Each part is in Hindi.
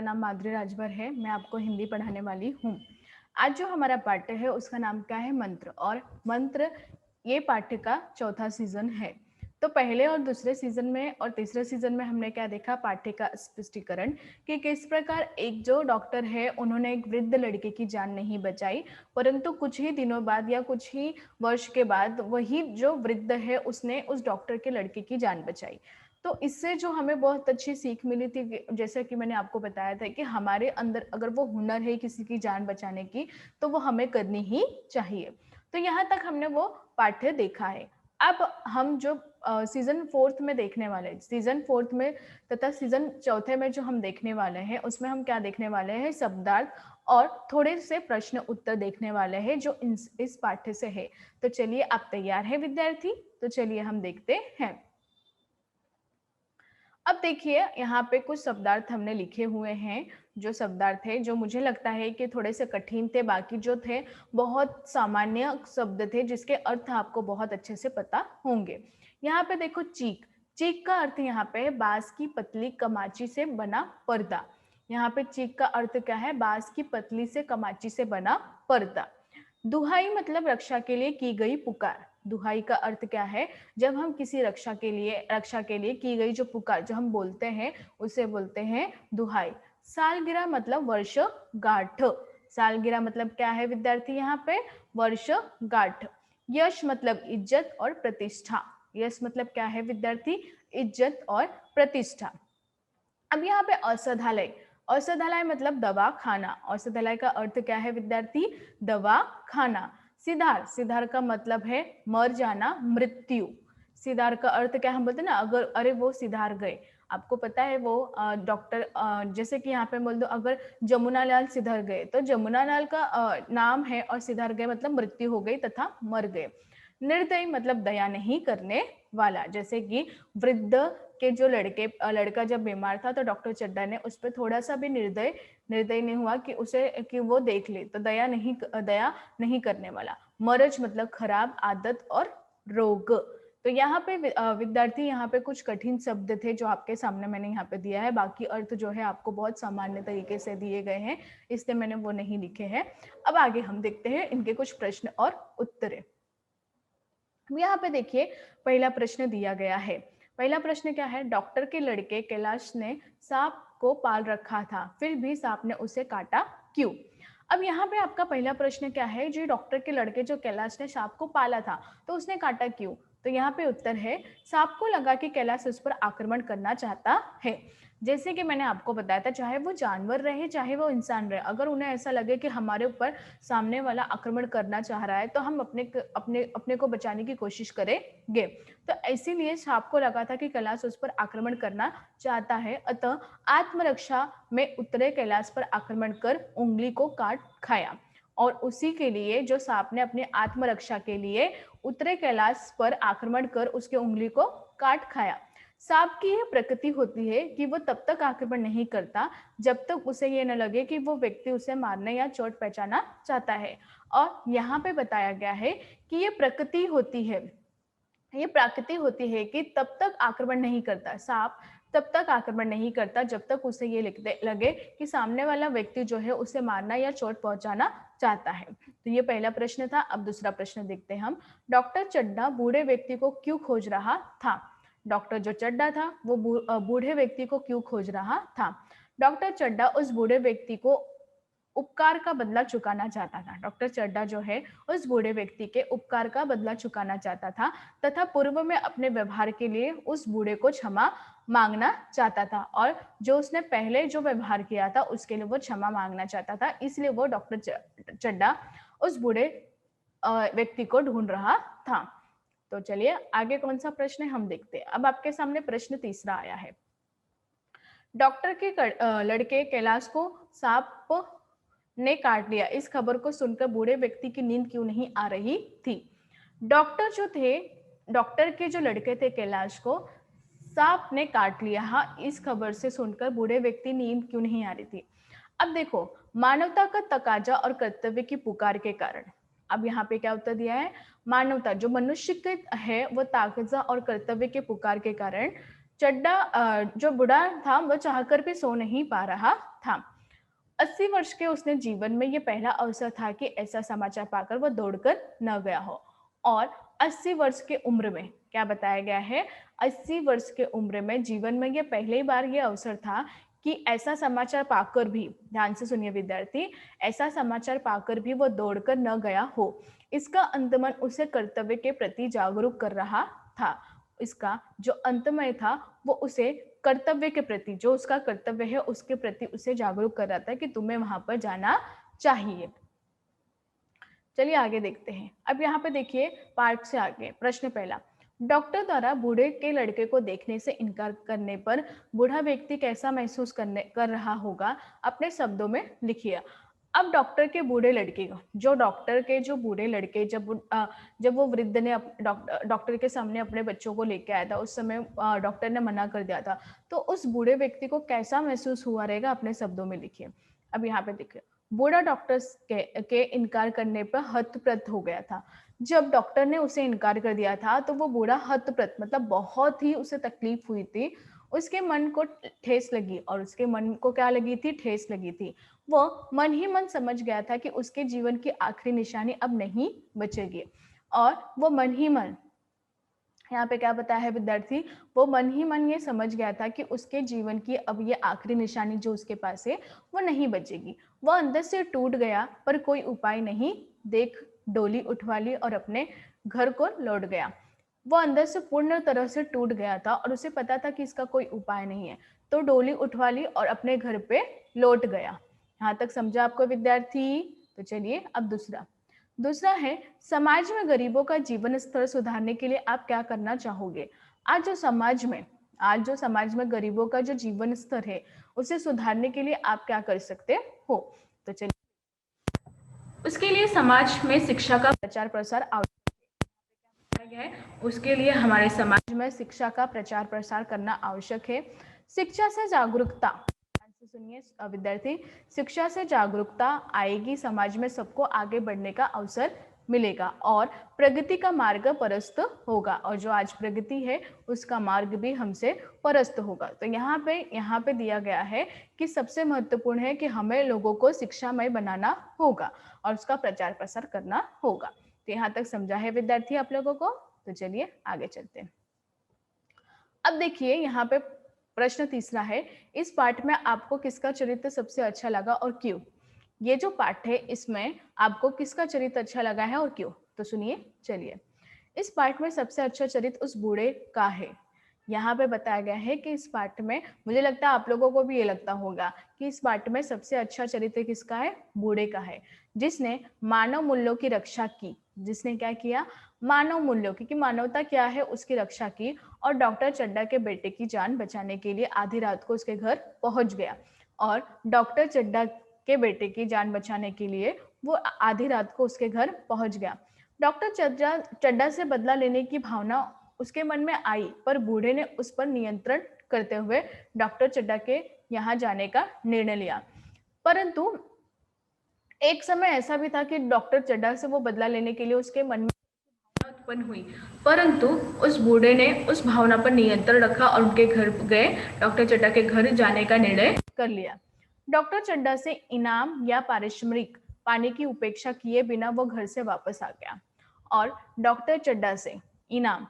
नाम माधुरी राजभर है, मैं आपको हिंदी पढ़ाने वाली हूँ। आज जो हमारा पाठ्य है उसका नाम क्या है मंत्र और मंत्र ये पाठ्य का चौथा सीज़न है। तो पहले और दूसरे सीज़न में और तीसरे सीज़न में हमने क्या देखा पाठ्य का स्पष्टीकरण कि किस प्रकार एक जो डॉक्टर है उन्होंने एक वृद्ध लड़के की जान नहीं बचाई, परंतु कुछ ही दिनों बाद या कुछ ही वर्ष के बाद वही जो वृद्ध है उसने उस डॉक्टर के लड़के की जान बचाई। तो इससे जो हमें बहुत अच्छी सीख मिली थी कि जैसे कि मैंने आपको बताया था कि हमारे अंदर अगर वो हुनर है किसी की जान बचाने की, तो वो हमें करनी ही चाहिए। तो यहाँ तक हमने वो पाठ्य देखा है। अब हम जो सीज़न 4th में देखने वाले हैं, सीज़न 4th में तथा सीज़न चौथे में जो हम देखने वाले हैं, उसमें हम क्या देखने वाले हैं शब्दार्थ और थोड़े से प्रश्न उत्तर देखने वाले हैं जो इस पाठ्य से है। तो चलिए आप तैयार हैं विद्यार्थी? तो चलिए हम देखते हैं। अब देखिए यहाँ पे कुछ शब्दार्थ हमने लिखे हुए हैं, जो शब्दार्थ है जो मुझे लगता है कि थोड़े से कठिन थे, बाकी जो थे बहुत सामान्य शब्द थे जिसके अर्थ आपको बहुत अच्छे से पता होंगे। यहाँ पे देखो चीक, चीक का अर्थ यहाँ पे बाँस की पतली कमाची से बना पर्दा। यहाँ पे चीक का अर्थ क्या है? बाँस की पतली से कमाची से बना पर्दा। दुहाई मतलब रक्षा के लिए की गई पुकार। दुहाई का अर्थ क्या है? जब हम किसी रक्षा के लिए की गई जो पुकार जो हम बोलते हैं उसे बोलते हैं दुहाई। सालगिरह मतलब वर्षगांठ। सालगिरह मतलब क्या है विद्यार्थी यहाँ पे? वर्षगांठ। यश मतलब इज्जत और प्रतिष्ठा। यश मतलब क्या है विद्यार्थी? इज्जत और प्रतिष्ठा। अब यहाँ पे औषधालय, औषधालय मतलब दवा खाना। औषधालय का अर्थ क्या है विद्यार्थी? दवा खाना। सिधार, सिधार का मतलब है मर जाना, मृत्यु। सिधार का अर्थ क्या हम बोलते हैं ना, अगर अरे वो सिधार गए। आपको पता है वो डॉक्टर जैसे कि यहाँ पे बोल दो अगर जमुना लाल सिधार गए, तो जमुना लाल का नाम है और सिधार गए मतलब मृत्यु हो गई तथा मर गए। निर्दयी मतलब दया नहीं करने वाला। जैसे कि वृद्ध के जो लड़का जब बीमार था तो डॉक्टर चड्ढा ने उस पर थोड़ा सा भी निर्दय नहीं हुआ कि उसे कि वो देख ले, तो दया नहीं करने वाला। मरज मतलब खराब आदत और रोग। तो यहाँ पे विद्यार्थी यहाँ पे कुछ कठिन शब्द थे जो आपके सामने मैंने यहाँ पे दिया है, बाकी अर्थ जो है आपको बहुत सामान्य तरीके से दिए गए हैं, इसलिए मैंने वो नहीं लिखे हैं। अब आगे हम देखते हैं इनके कुछ प्रश्न और उत्तरें। यहाँ पे देखिए पहला प्रश्न दिया गया है। पहला प्रश्न क्या है? डॉक्टर के लड़के कैलाश ने सांप को पाल रखा था, फिर भी सांप ने उसे काटा क्यों? अब यहाँ पे आपका पहला प्रश्न क्या है? जो डॉक्टर के लड़के जो कैलाश ने सांप को पाला था, तो उसने काटा क्यों? तो यहाँ पे उत्तर है सांप को लगा कि कैलाश उस पर आक्रमण करना चाहता है। जैसे कि मैंने आपको बताया था, चाहे वो जानवर रहे चाहे वो इंसान रहे, अगर उन्हें ऐसा लगे कि हमारे ऊपर सामने वाला आक्रमण करना चाह रहा है तो हम अपने को बचाने की कोशिश करेंगे। तो इसीलिए सांप को लगा था कि कैलाश उस पर आक्रमण करना चाहता है, अतः आत्मरक्षा में उतरे कैलाश पर आक्रमण कर उंगली को काट खाया। और उसी के लिए जो सांप ने अपने आत्मरक्षा के लिए उतरे कैलाश पर आक्रमण कर उसके उंगली को काट खाया। सांप की यह प्रकृति होती है कि वो तब तक आक्रमण नहीं करता जब तक उसे ये न लगे कि वो व्यक्ति उसे मारने या चोट पहुंचाना चाहता है। और यहाँ पे बताया गया है कि ये प्रकृति होती है, ये प्रकृति होती है कि तब तक आक्रमण नहीं करता सांप, तब तक आक्रमण नहीं करता जब तक उसे ये लगे कि सामने वाला व्यक्ति जो है उसे मारना या चोट पहुंचाना चाहता है। तो ये पहला प्रश्न था। अब दूसरा प्रश्न देखते हैं हम। डॉक्टर चड्ढा बूढ़े व्यक्ति को क्यों खोज रहा था? डॉक्टर जो चड्ढा था वो बूढ़े व्यक्ति को क्यों खोज रहा था? डॉक्टर चड्ढा उस बूढ़े व्यक्ति को उपकार का बदला चुकाना चाहता था। डॉक्टर चड्ढा जो है उस बूढ़े व्यक्ति के उपकार का बदला चुकाना चाहता था तथा पूर्व में अपने व्यवहार के लिए उस बूढ़े को क्षमा मांगना चाहता था, और जो उसने पहले जो व्यवहार किया था उसके लिए वो क्षमा मांगना चाहता था, इसलिए वो डॉक्टर चड्ढा उस बूढ़े व्यक्ति को ढूंढ रहा था। तो चलिए आगे कौन सा प्रश्न है हम देखते हैं। अब आपके सामने प्रश्न तीसरा आया है। डॉक्टर के लड़के कैलाश को सांप ने काट लिया, इस खबर को सुनकर बूढ़े व्यक्ति की नींद क्यों नहीं आ रही थी? डॉक्टर जो थे, डॉक्टर के जो लड़के थे कैलाश को सांप ने काट लिया, हाँ, इस खबर से सुनकर बूढ़े व्यक्ति नींद क्यों नहीं आ रही थी? अब देखो, मानवता का तकाजा और कर्तव्य की पुकार के कारण। अब यहाँ पे क्या उत्तर दिया है? मानवता जो मनुष्य के है वो तकाजा और कर्तव्य के पुकार के कारण चड्डा जो बूढ़ा था वो चाहकर भी सो नहीं पा रहा था। 80 वर्ष के उसने जीवन में ये पहला अवसर था कि ऐसा समाचार पाकर वो दौड़कर न गया हो। और 80 वर्ष की उम्र में क्या बताया गया है, 80 वर्ष के उम्र में जीवन में ये पहली बार ये अवसर था कि ऐसा समाचार पाकर भी, ध्यान से सुनिए विद्यार्थी, ऐसा समाचार पाकर भी वो दौड़कर न गया हो। इसका अंतमन उसे कर्तव्य के प्रति जागरूक कर रहा था। इसका जो अंतमय था वो उसे कर्तव्य के प्रति, जो उसका कर्तव्य है उसके प्रति उसे जागरूक कर रहा था कि तुम्हें वहां पर जाना चाहिए। चलिए आगे देखते हैं। अब यहाँ पे देखिए पार्ट से आगे प्रश्न पहला, डॉक्टर द्वारा बूढ़े के लड़के को देखने से इनकार करने पर बूढ़ा व्यक्ति कैसा महसूस कर रहा होगा, अपने शब्दों में लिखिए। अब डॉक्टर के बूढ़े लड़के को, जो डॉक्टर के जो बूढ़े लड़के जब वो वृद्ध ने डॉक्टर के सामने अपने बच्चों को लेके आया था, उस समय डॉक्टर ने मना कर दिया था, तो उस बूढ़े व्यक्ति को कैसा महसूस हुआ रहेगा, अपने शब्दों में लिखिए। अब यहाँ पे देखिए, बूढ़ा डॉक्टर के इनकार करने पर हतप्रत हो गया था। जब डॉक्टर ने उसे इनकार कर दिया था तो वो बूढ़ा हतप्रत, मतलब बहुत ही उसे तकलीफ हुई थी, उसके मन को ठेस लगी, और उसके मन को क्या लगी थी, ठेस लगी थी। वो मन ही मन समझ गया था कि उसके जीवन की आखिरी निशानी अब नहीं बचेगी, और वो मन ही मन, यहाँ पे क्या बताया है विद्यार्थी, वो मन ही मन ये समझ गया था कि उसके जीवन की अब ये आखिरी निशानी जो उसके पास है वो नहीं बचेगी। वो अंदर से टूट गया, पर कोई उपाय नहीं देख डोली उठवा ली और अपने घर को लौट गया। वो अंदर से पूर्ण तरह से टूट गया था और उसे पता था कि इसका कोई उपाय नहीं है, तो डोली उठवा ली और अपने घर पे लौट गया। यहाँ तक समझा आपको विद्यार्थी? तो चलिए अब दूसरा दूसरा है, समाज में गरीबों का जीवन स्तर सुधारने के लिए आप क्या करना चाहोगे? आज जो समाज में गरीबों का जो जीवन स्तर है उसे सुधारने के लिए आप क्या कर सकते हो? तो चलिए, उसके लिए समाज में शिक्षा का प्रचार प्रसार आवश्यक है। उसके लिए हमारे समाज में शिक्षा का प्रचार प्रसार करना आवश्यक है। शिक्षा से जागरूकता, सुनिए विद्यार्थी, शिक्षा से जागरूकता आएगी, समाज में सबको आगे बढ़ने का अवसर मिलेगा और प्रगति का मार्ग परस्त होगा, और जो आज प्रगति है उसका मार्ग भी हमसे परस्त होगा। तो यहाँ पे दिया गया है कि सबसे महत्वपूर्ण है कि हमें लोगों को शिक्षामय बनाना होगा और उसका प्रचार प्रसार करना होगा। तो यहाँ तक समझा है विद्यार्थी आप लोगों को? तो चलिए आगे चलते हैं। अब देखिए यहाँ पे प्रश्न तीसरा है, इस पाठ में आपको किसका चरित्र सबसे अच्छा लगा और क्यों? ये जो पाठ है इसमें आपको किसका चरित्र अच्छा लगा है और क्यों? तो सुनिए, चलिए। इस पाठ में सबसे अच्छा चरित्र उस बूढ़े का है। यहाँ पे बताया गया है कि इस पाठ में, मुझे लगता है आप लोगों को भी ये लगता होगा कि इस पाठ में सबसे अच्छा चरित्र किसका है? बूढ़े का है, जिसने मानव मूल्यों की रक्षा की। जिसने क्या किया? मानव मूल्यों की, कि मानवता क्या है उसकी रक्षा की, और डॉक्टर चड्डा के बेटे की जान बचाने के लिए आधी रात को उसके घर पहुंच गया, और डॉक्टर चड्डा के बेटे की जान बचाने के लिए वो आधी रात को उसके घर पहुंच गया। डॉक्टर चड्डा से बदला लेने की भावना उसके मन में आई, पर बूढ़े ने उस पर नियंत्रण करते हुए डॉक्टर चड्डा के यहाँ जाने का निर्णय लिया। परंतु एक समय ऐसा भी था कि डॉक्टर चड्डा से वो बदला लेने के लिए उसके मन में उत्पन्न हुई, परंतु उस बूढ़े ने उस भावना पर नियंत्रण रखा और उनके घर गए, डॉक्टर चड्डा के घर जाने का निर्णय कर लिया। डॉक्टर चड्डा से इनाम या पारिश्रमिक पाने की उपेक्षा किए बिना वो घर से वापस आ गया, और डॉक्टर चड्डा से इनाम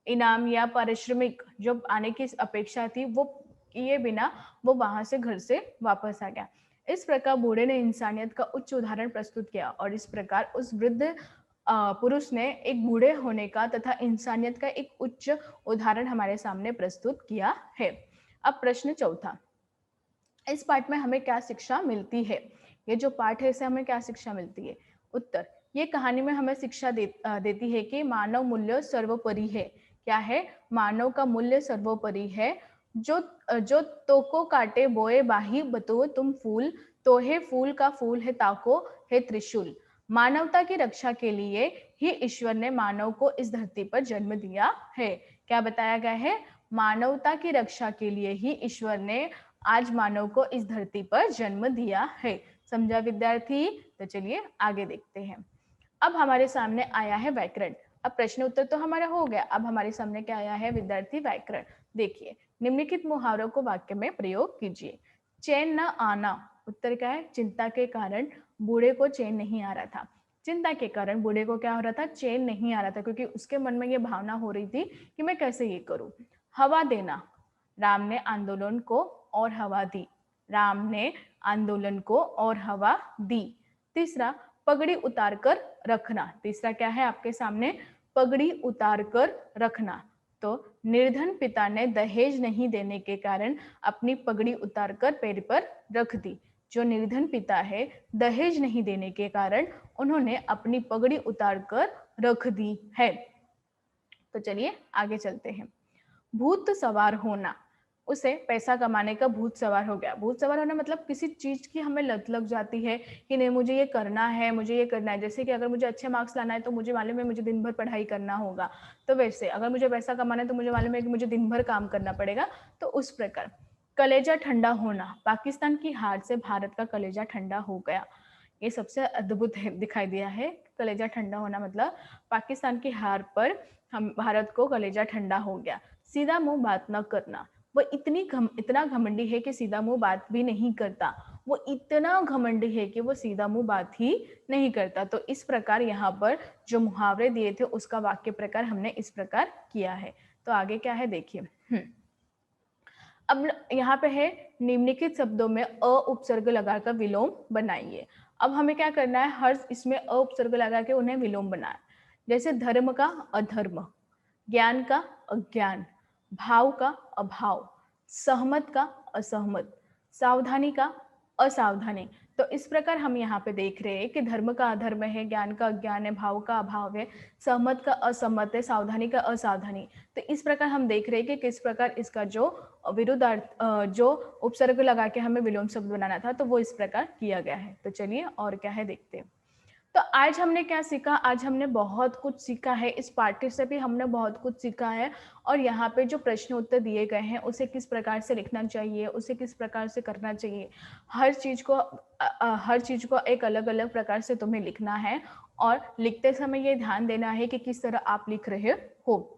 इनाम या पारिश्रमिक जो आने की अपेक्षा थी वो किए बिना वो वहां से घर से वापस आ गया। इस प्रकार बूढ़े ने इंसानियत का उच्च उदाहरण प्रस्तुत किया, और इस प्रकार उस वृद्ध पुरुष ने एक बूढ़े होने का तथा इंसानियत का एक उच्च उदाहरण हमारे सामने प्रस्तुत किया है। अब प्रश्न चौथा, इस पाठ में हमें क्या शिक्षा मिलती है? ये जो पाठ है इससे हमें क्या शिक्षा मिलती है? उत्तर, ये कहानी में हमें शिक्षा देती है कि मानव मूल्य सर्वोपरि है। क्या है? मानव का मूल्य सर्वोपरि है। जो जो तोको काटे बोए बाही बतो तुम फूल, तो है फूल का फूल है ताको है त्रिशूल। मानवता की रक्षा के लिए ही ईश्वर ने मानव को इस धरती पर जन्म दिया है। क्या बताया गया है? मानवता की रक्षा के लिए ही ईश्वर ने आज मानव को इस धरती पर जन्म दिया है। समझा विद्यार्थी? तो चलिए आगे देखते हैं। अब हमारे सामने आया है व्याकरण। अब प्रश्न उत्तर तो हमारा हो गया, अब हमारे सामने क्या आया है विद्यार्थी? व्याकरण। देखिए निम्नलिखित मुहावरों को वाक्य में प्रयोग कीजिए। चैन न आना, उत्तर क्या है? चिंता के कारण बूढ़े को चैन नहीं आ रहा था। चिंता के कारण बूढ़े को क्या हो रहा था? चैन नहीं आ रहा था, क्योंकि उसके मन में ये भावना हो रही थी कि मैं कैसे ये करूं। हवा देना, राम ने आंदोलन को और हवा दी। राम ने आंदोलन को और हवा दी। तीसरा, पगड़ी उतार कर रखना। तीसरा क्या है आपके सामने? पगड़ी उतार कर रखना। तो निर्धन पिता ने दहेज नहीं देने के कारण अपनी पगड़ी उतार कर पैर पर रख दी। जो निर्धन पिता है, दहेज नहीं देने के कारण उन्होंने अपनी पगड़ी उतार कर रख दी है। तो चलिए आगे चलते हैं। भूत सवार होना, उसे पैसा कमाने का भूत सवार हो गया। भूत सवार होना मतलब किसी चीज की हमें लत लग जाती है कि नहीं मुझे ये करना है, मुझे ये करना है। जैसे कि अगर मुझे अच्छे मार्क्स लाना है तो मुझे मालूम है मुझे दिन भर पढ़ाई करना होगा, तो वैसे अगर मुझे पैसा कमाना है तो मुझे मालूम है कि मुझे दिन भर काम करना पड़ेगा, तो उस प्रकार। कलेजा ठंडा होना, पाकिस्तान की हार से भारत का कलेजा ठंडा हो गया। ये सबसे अद्भुत दिखाई दिया है। कलेजा ठंडा होना मतलब पाकिस्तान की हार पर हम भारत को कलेजा ठंडा हो गया। सीधा मुंह बात न करना, वो इतना घमंडी है कि सीधा मुंह बात भी नहीं करता। वो इतना घमंडी है कि वो सीधा मुंह बात ही नहीं करता। तो इस प्रकार यहाँ पर जो मुहावरे दिए थे उसका वाक्य प्रकार हमने इस प्रकार किया है। तो आगे क्या है देखिए। अब यहाँ पे है निम्नलिखित शब्दों में अ उपसर्ग लगाकर विलोम बनाइए। अब हमें क्या करना है? हर इसमें अ उपसर्ग लगा के उन्हें विलोम बनाए। जैसे धर्म का अधर्म, ज्ञान का अज्ञान, भाव का अभाव, सहमत का असहमत, सावधानी का असावधानी। तो इस प्रकार हम यहाँ पे देख रहे हैं कि धर्म का अधर्म है, ज्ञान का अज्ञान है, भाव का अभाव है, सहमत का असहमत है, सावधानी का असावधानी। तो इस प्रकार हम देख रहे हैं कि किस प्रकार इसका जो विरुद्धार्थ जो उपसर्ग लगा के हमें विलोम शब्द बनाना था, तो वो इस प्रकार किया गया है। तो चलिए और क्या है देखते हैं। तो आज हमने क्या सीखा? आज हमने बहुत कुछ सीखा है। इस पाठ्य से भी हमने बहुत कुछ सीखा है। और यहाँ पे जो प्रश्न उत्तर दिए गए हैं उसे किस प्रकार से लिखना चाहिए, उसे किस प्रकार से करना चाहिए, हर चीज को एक अलग अलग प्रकार से तुम्हें लिखना है। और लिखते समय ये ध्यान देना है कि किस तरह आप लिख रहे हो।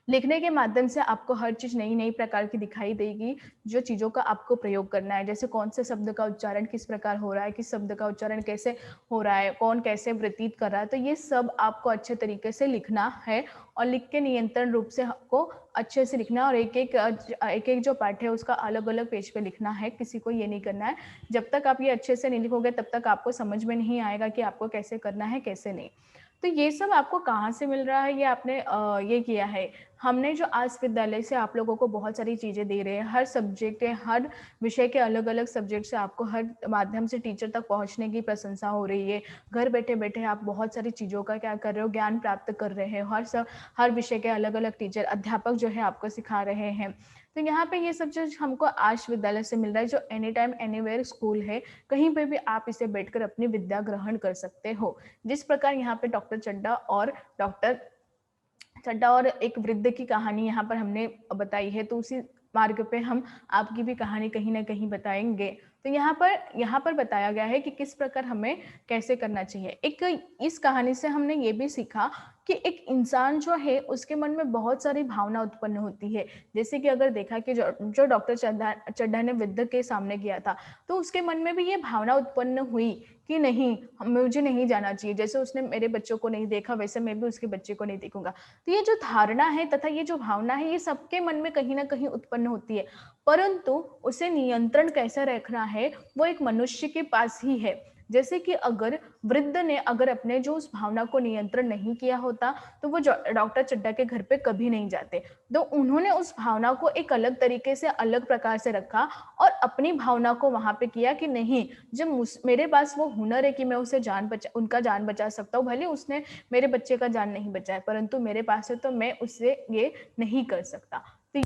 लिखने के माध्यम से आपको हर चीज नई नई प्रकार की दिखाई देगी, जो चीजों का आपको प्रयोग करना है। जैसे कौन से शब्द का उच्चारण किस प्रकार हो रहा है, किस शब्द का उच्चारण कैसे हो रहा है, कौन कैसे व्यतीत कर रहा है, तो ये सब आपको अच्छे तरीके से लिखना है। और लिख के नियंत्रण रूप से आपको अच्छे से लिखना है। और एक एक जो पाठ है उसका अलग अलग पेज पे लिखना है। किसी को ये नहीं करना है। जब तक आप ये अच्छे से नहीं लिखोगे तब तक आपको समझ में नहीं आएगा कि आपको कैसे करना है कैसे नहीं। तो ये सब आपको कहाँ से मिल रहा है? ये आपने ये किया है। हमने जो आज विद्यालय से आप लोगों को बहुत सारी चीज़ें दे रहे हैं, हर सब्जेक्ट के हर विषय के अलग अलग सब्जेक्ट से आपको हर माध्यम से टीचर तक पहुंचने की प्रशंसा हो रही है। घर बैठे बैठे आप बहुत सारी चीज़ों का क्या कर रहे हो? ज्ञान प्राप्त कर रहे हो। हर विषय के अलग अलग टीचर अध्यापक जो है आपको सिखा रहे हैं। तो यहाँ पे ये सब चीज हमको आज विद्यालय से मिल रहा है, जो एनी टाइम एनीवेयर स्कूल है। कहीं पे भी आप इसे बैठकर अपनी विद्या ग्रहण कर सकते हो। जिस प्रकार यहाँ पे डॉक्टर चड्ढा और एक वृद्ध की कहानी यहाँ पर हमने बताई है, तो उसी मार्ग पे हम आपकी भी कहानी कहीं ना कहीं बताएंगे। तो यहाँ पर बताया गया है कि किस प्रकार हमें कैसे करना चाहिए। एक इस कहानी से हमने ये भी सीखा कि एक इंसान जो है उसके मन में बहुत सारी भावना उत्पन्न होती है। जैसे कि अगर देखा कि जो डॉक्टर चड्ढा ने वृद्ध के सामने किया था, तो उसके मन में भी ये भावना उत्पन्न हुई कि नहीं, मुझे नहीं जाना चाहिए। जैसे उसने मेरे बच्चों को नहीं देखा, वैसे मैं भी उसके बच्चे को नहीं देखूंगा। तो ये जो धारणा है तथा ये जो भावना है, ये सबके मन में कहीं ना कहीं उत्पन्न होती है। परंतु उसे नियंत्रण कैसे रखना है वो एक मनुष्य के पास ही है। जैसे कि अगर वृद्ध ने अगर अपने जो उस भावना को नियंत्रण नहीं किया होता, तो वो डॉक्टर चड्ढा के घर पे कभी नहीं जाते। तो उन्होंने उस भावना को एक अलग तरीके से अलग प्रकार से रखा और अपनी भावना को वहां पे किया कि नहीं, जब मेरे पास वो हुनर है कि मैं उसे उनका जान बचा सकता हूँ। भले उसने मेरे बच्चे का जान नहीं बचाया, परंतु मेरे पास है तो मैं उससे ये नहीं कर सकता। तो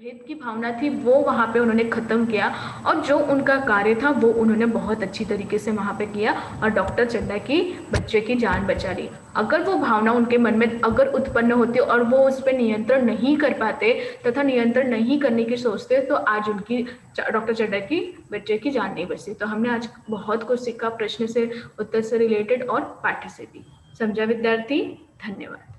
भेद की भावना थी वो वहाँ पे उन्होंने खत्म किया, और जो उनका कार्य था वो उन्होंने बहुत अच्छी तरीके से वहाँ पे किया और डॉक्टर चड्ढा की बच्चे की जान बचा ली। अगर वो भावना उनके मन में अगर उत्पन्न होती और वो उस पर नियंत्रण नहीं कर पाते तथा नियंत्रण नहीं करने की सोचते, तो आज उनकी डॉक्टर चड्ढा की बच्चे की जान नहीं बचती। तो हमने आज बहुत कुछ सीखा, प्रश्न से उत्तर से रिलेटेड और पाठ्य से भी। समझा विद्यार्थी? धन्यवाद।